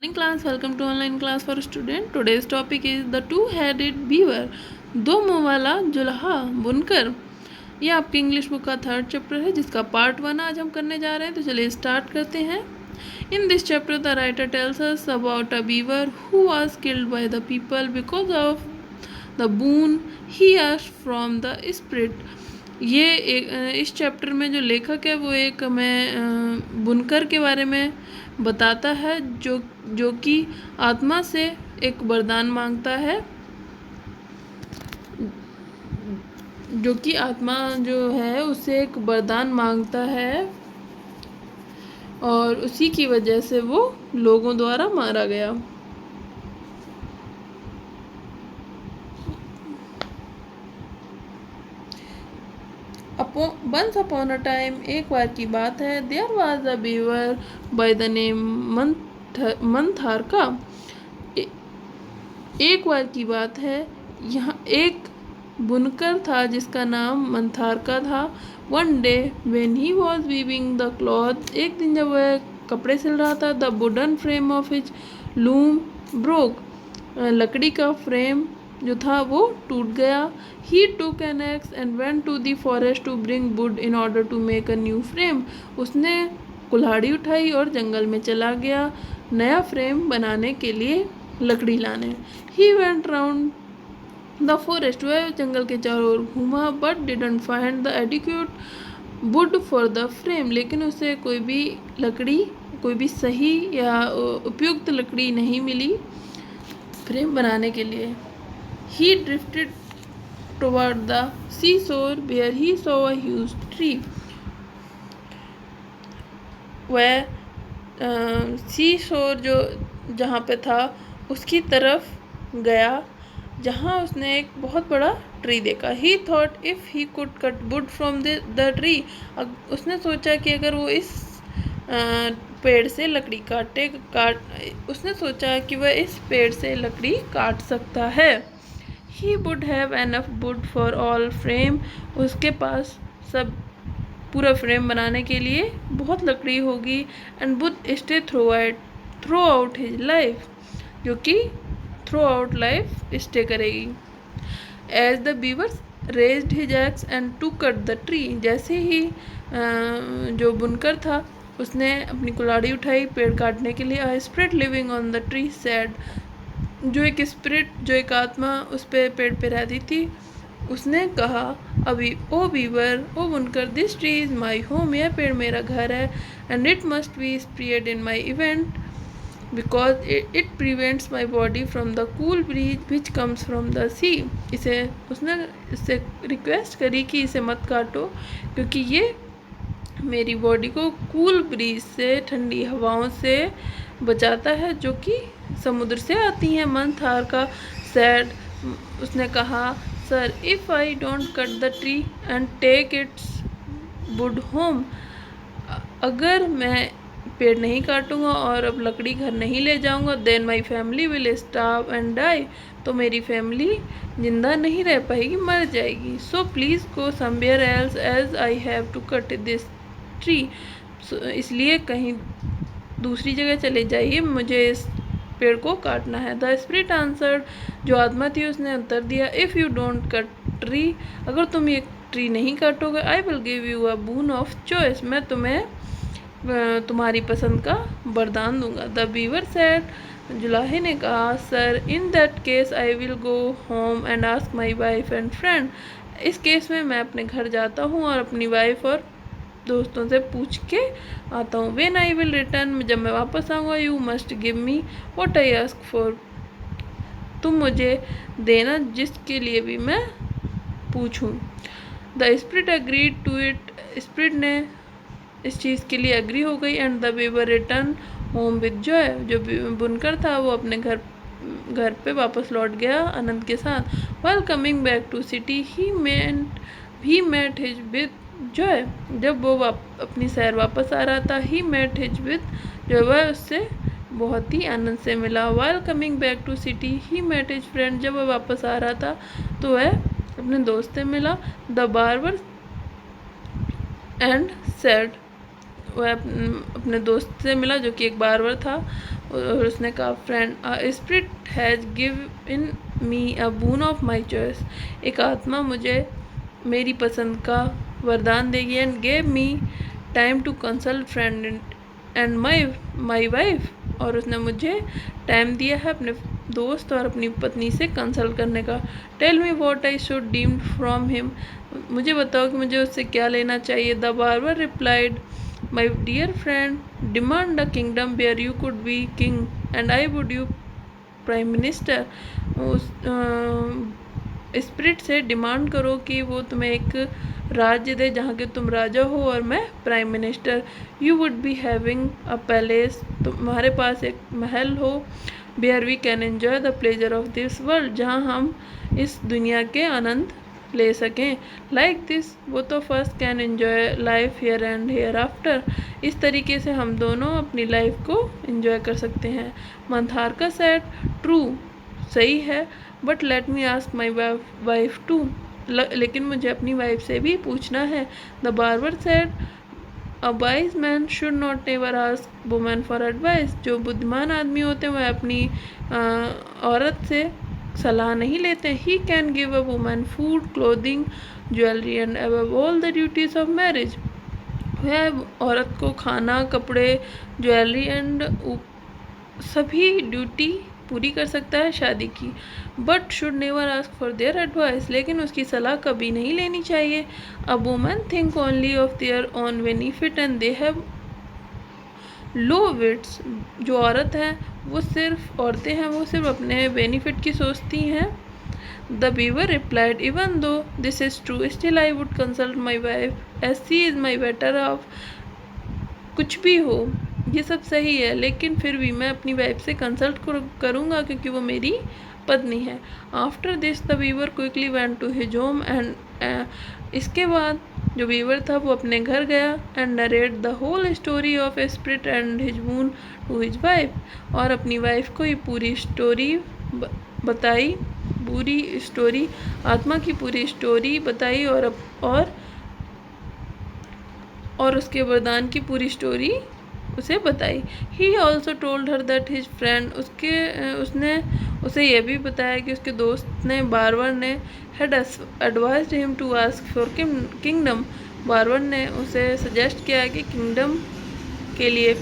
Morning class, welcome to online class for student. Today's topic is the two-headed beaver. दो मुंह वाला जुलाहा बुनकर. ये आपकी इंग्लिश बुक का थर्ड चैप्टर है जिसका पार्ट 1 आज हम करने जा रहे हैं. तो चलिए स्टार्ट करते हैं. In this chapter the writer tells us about a beaver who was killed by the people because of the boon he asked from the spirit. ये इस चैप्टर में जो लेखक है वो एक हमें बुनकर के बारे में बताता है जो कि आत्मा से एक वरदान मांगता है, जो कि आत्मा जो है उससे एक वरदान मांगता है और उसी की वजह से वो लोगों द्वारा मारा गया. Once upon a time, एक बार की बात है, there was a beaver by the name मंथारका. एक बार की बात है, यहाँ एक बुनकर था जिसका नाम मंथारका था. One day when he was weaving the cloth, एक दिन जब वह कपड़े सिल रहा था, the wooden frame of his loom broke. लकड़ी का फ्रेम जो था वो टूट गया. He took an axe and went to the forest to bring wood in order to make a new frame. उसने कुल्हाड़ी उठाई और जंगल में चला गया नया फ्रेम बनाने के लिए लकड़ी लाने. He went round the forest. वह जंगल के चारों ओर घूमा but didn't find the adequate wood for the frame. लेकिन उसे कोई भी लकड़ी, कोई भी सही या उपयुक्त लकड़ी नहीं मिली फ्रेम बनाने के लिए. He drifted toward the seashore where he saw a huge tree. वह seashore जो जहाँ पे था उसकी तरफ गया जहाँ उसने एक बहुत बड़ा ट्री देखा. He thought if he could cut wood from the tree. उसने सोचा कि अगर वो इस पेड़ से लकड़ी उसने सोचा कि वह इस पेड़ से लकड़ी काट सकता है. He would have enough wood for all frame. उसके पास सब पूरा फ्रेम बनाने के लिए बहुत लकड़ी होगी. And would stay throughout his life, जो कि throughout life stay करेगी. As the beaver raised his axe and to cut the tree. जैसे ही जो बुनकर था उसने अपनी कुल्हाड़ी उठाई पेड़ काटने के लिए. A spirit living on the tree said. जो एक आत्मा उस पे पेड़ पे रहती थी उसने कहा, अभी ओ बीवर ओ बुनकर, this tree is my home. यह पेड़ मेरा घर है. And it must be spread in my event because it prevents my body from the cool breeze which comes from the sea. उसने इससे रिक्वेस्ट करी कि इसे मत काटो क्योंकि ये मेरी बॉडी को कूल ब्रीज से, ठंडी हवाओं से बचाता है जो कि समुद्र से आती हैं. मंथारका सैड. उसने कहा, sir if I don't cut the tree and take its wood home. अगर मैं पेड़ नहीं काटूंगा और अब लकड़ी घर नहीं ले जाऊंगा, then my family will starve and die. तो मेरी फैमिली जिंदा नहीं रह पाएगी, मर जाएगी. So please go somewhere else as I have to cut this tree. इसलिए कहीं दूसरी जगह चले जाइए, मुझे इस पेड़ को काटना है. The spirit answered. जो आत्मा थी उसने उत्तर दिया, if you don't cut tree, अगर तुम ये ट्री नहीं काटोगे, I will give you a boon of choice. मैं तुम्हें तुम्हारी पसंद का वरदान दूंगा. The beaver said. जुलाहे ने कहा, sir in that case I will go home and ask my wife and friend. इस केस में मैं अपने घर जाता हूँ और अपनी वाइफ और दोस्तों से पूछ के आता हूँ. When I will return. जब मैं वापस आऊँगा, you must give me what I ask for. तुम मुझे देना जिसके लिए भी मैं पूछूँ. The spirit agreed to it. Spirit ने इस चीज़ के लिए अग्री हो गई. And the weaver return home with joy. जो बुनकर था वो अपने घर पे वापस लौट गया आनंद के साथ. While coming back to city he met his with joy. जब वो अपनी सैर वापस आ रहा था, ही मेट हिज विद जो वह उससे बहुत ही आनंद से मिला. While coming back to city he met his friend. जब वह वापस आ रहा था तो वह अपने दोस्त से मिला. The barber and said. वह अपने दोस्त से मिला जो कि एक बार्बर था. और उसने कहा friend spirit has give in me a boon of my choice, एक आत्मा मुझे मेरी पसंद का वरदान देगी, and gave me time to consult friend and my wife, और उसने मुझे टाइम दिया है अपने दोस्त और अपनी पत्नी से कंसल्ट करने का। Tell me what I should deem from him, मुझे बताओ कि मुझे उससे क्या लेना चाहिए। The barber replied my dear friend demand a kingdom where you could be king and I would you prime minister. उस स्पिरिट से डिमांड करो कि वो तुम्हें एक राज्य दे जहाँ के तुम राजा हो और मैं prime minister. You would be having a palace, तुम्हारे पास एक महल हो। Where we can enjoy the pleasure of this world, जहाँ हम इस दुनिया के आनंद ले सकें। Like this both of us can enjoy life here and hereafter, इस तरीके से हम दोनों अपनी लाइफ को एंजॉय कर सकते हैं। मंथारका सेड ट्रू, सही है, but let me ask my wife too, लेकिन मुझे अपनी वाइफ से भी पूछना है। The barber said a wise man should not never ask women for advice, जो बुद्धिमान आदमी होते हैं वह अपनी औरत से सलाह नहीं लेते। He can give a woman food clothing jewellery and above all the duties of marriage, वह औरत को खाना, कपड़े, ज्वेलरी एंड सभी ड्यूटी पूरी कर सकता है शादी की। But should never ask for their advice, लेकिन उसकी सलाह कभी नहीं लेनी चाहिए। A woman think only of their own benefit and they have low wits, जो औरत है वो सिर्फ औरतें हैं वो सिर्फ अपने बेनिफिट की सोचती हैं। The weaver replied even though this is true still I would consult my wife as she is my better half, कुछ भी हो ये सब सही है लेकिन फिर भी मैं अपनी वाइफ से कंसल्ट करूँगा क्योंकि वो मेरी पत्नी है। After this the beaver quickly went to his home and इसके बाद जो बीवर था वो अपने घर गया and narrate the whole story of spirit and his boon to his wife, और अपनी वाइफ को ये पूरी स्टोरी बताई, पूरी स्टोरी आत्मा की पूरी स्टोरी बताई और उसके वरदान की पूरी स्टोरी उसे बताई। He also told her that his friend, उसने उसे यह भी बताया कि उसके दोस्त ने बारबर ने had advised him to ask for kingdom, barber ने उसे सजेस्ट किया कि किंगडम के लिए।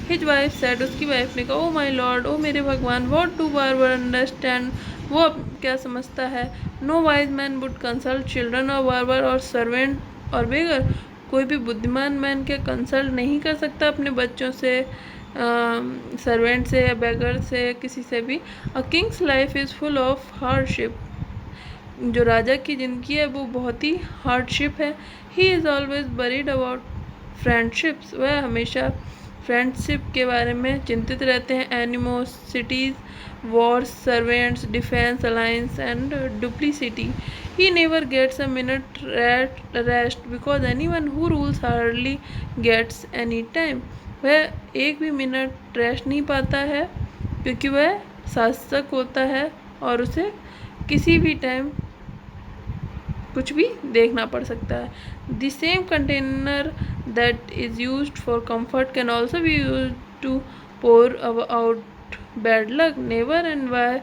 हिज वाइफ सेड, उसकी वाइफ ने कहा, ओ माई लॉर्ड, ओ मेरे भगवान, व्हाट डू बारबर अंडरस्टैंड, वो अब क्या समझता है। No wise man would consult children और बारबर और सर्वेंट और बेगर, कोई भी बुद्धिमान मैन के कंसल्ट नहीं कर सकता अपने बच्चों से, सर्वेंट से या बेगर से, किसी से भी। A king's life is full of hardship, जो राजा की ज़िंदगी है वो बहुत ही हार्डशिप है। He is always worried about friendships, वह हमेशा फ्रेंडशिप के बारे में चिंतित रहते हैं। Animosities, wars, servants, defence, alliance and duplicity. He never gets a minute rest because anyone who rules hardly gets any time, वह एक भी मिनट रेस्ट नहीं पाता है क्योंकि वह शासक होता है और उसे किसी भी टाइम कुछ भी देखना पड़ सकता है। The same container that is used for comfort can also be used to pour out bad luck, never envy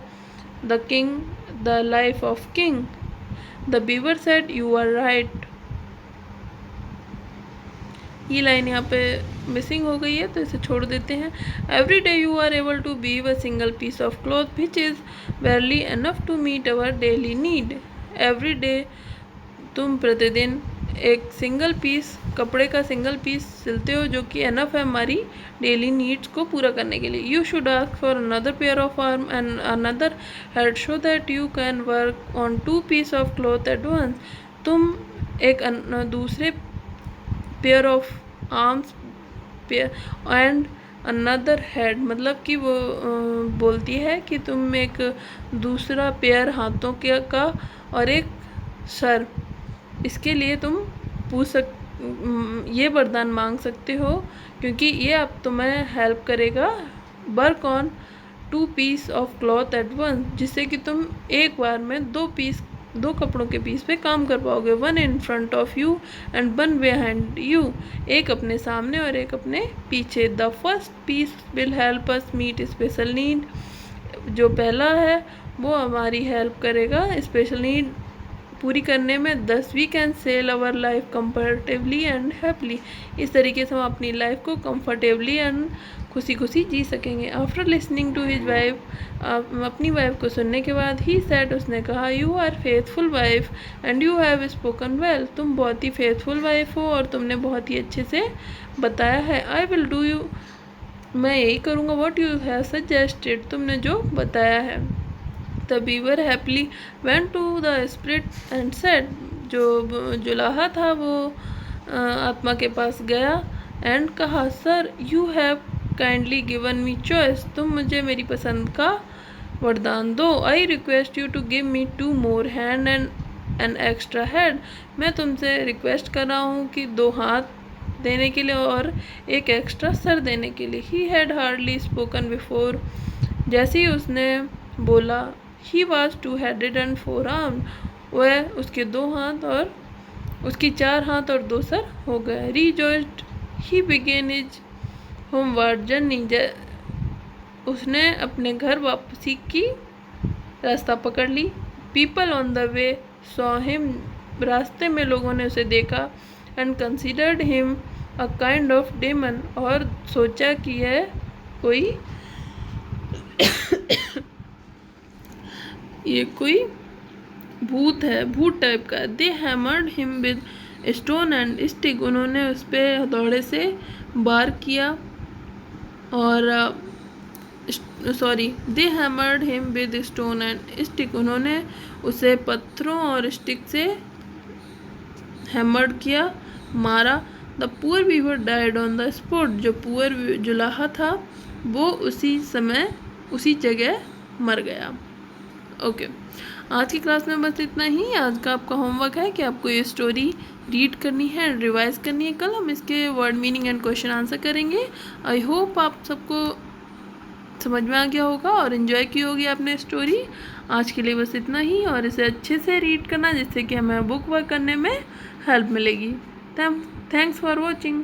the king the life of king। The beaver said, you are right। ये line यहाँ पे missing हो गई है तो इसे छोड़ देते हैं। Every day you are able to weave a single piece of cloth which is barely enough to meet our daily need। Every day तुम प्रतिदिन एक सिंगल पीस कपड़े का सिंगल पीस सिलते हो जो कि एनफ है हमारी डेली नीड्स को पूरा करने के लिए। You should ask for another pair of arm and another head so that you can work on 2 piece of cloth at once. तुम एक दूसरे pair of arms and another head, मतलब कि वो बोलती है कि तुम एक दूसरा पेयर हाथों के का और एक सर, इसके लिए तुम ये वरदान मांग सकते हो क्योंकि ये अब तुम्हें हेल्प करेगा work on 2 piece of cloth at once, जिससे कि तुम एक बार में 2 पीस दो कपड़ों के पीस पे काम कर पाओगे, one in front of you and one behind you, एक अपने सामने और एक अपने पीछे। The first piece will help us meet special need, जो पहला है वो हमारी हेल्प करेगा स्पेशल नीड पूरी करने में। Thus we can sail our life comfortably and happily, इस तरीके से हम अपनी लाइफ को कंफर्टेबली एंड खुशी खुशी जी सकेंगे। After listening to his wife, अपनी वाइफ को सुनने के बाद ही सेड, उसने कहा, you are faithful wife and you have spoken well, तुम बहुत ही फेथफुल वाइफ हो और तुमने बहुत ही अच्छे से बताया है। आई विल डू यू, मैं यही करूँगा, व्हाट यू हैव सजेस्टेड, तुमने जो बताया है। The weaver happily went to the spirit and said, जो जुलाहा था वो आत्मा के पास गया एंड कहा, sir you have kindly given me choice, तुम मुझे मेरी पसंद का वरदान दो। I request you to give me 2 more hand and an extra head, मैं तुमसे रिक्वेस्ट कर रहा हूँ कि 2 हाथ देने के लिए और एक एक्स्ट्रा सर देने के लिए। He had hardly spoken before, जैसे ही उसने बोला, he was 2-headed and 4 armed, वह उसके 2 हाथ और उसकी 4 हाथ और 2 सर हो गए। Rejoiced he began his homeward journey, उसने अपने घर वापसी की रास्ता पकड़ ली। People on the way saw him, रास्ते में लोगों ने उसे देखा। And considered him a kind of demon, और सोचा कि यह कोई ये कोई भूत है, भूत टाइप का। They hammered him with stone and stick, उन्होंने उस पर हथौड़े से वार किया और they hammered him with stone and stick, उन्होंने उसे पत्थरों और स्टिक से हैमर्ड किया, मारा। The poor weaver died on the spot, जो पुअर जुलाहा था वो उसी समय उसी जगह मर गया। ओके, आज की क्लास में बस इतना ही। आज का आपका होमवर्क है कि आपको ये स्टोरी रीड करनी है, रिवाइज करनी है। कल हम इसके word meaning and question answer करेंगे। आई होप आप सबको समझ में आ गया होगा और इन्जॉय की होगी आपने स्टोरी। आज के लिए बस इतना ही, और इसे अच्छे से रीड करना जिससे कि हमें बुक वर्क करने में हेल्प मिलेगी। Thanks for watching.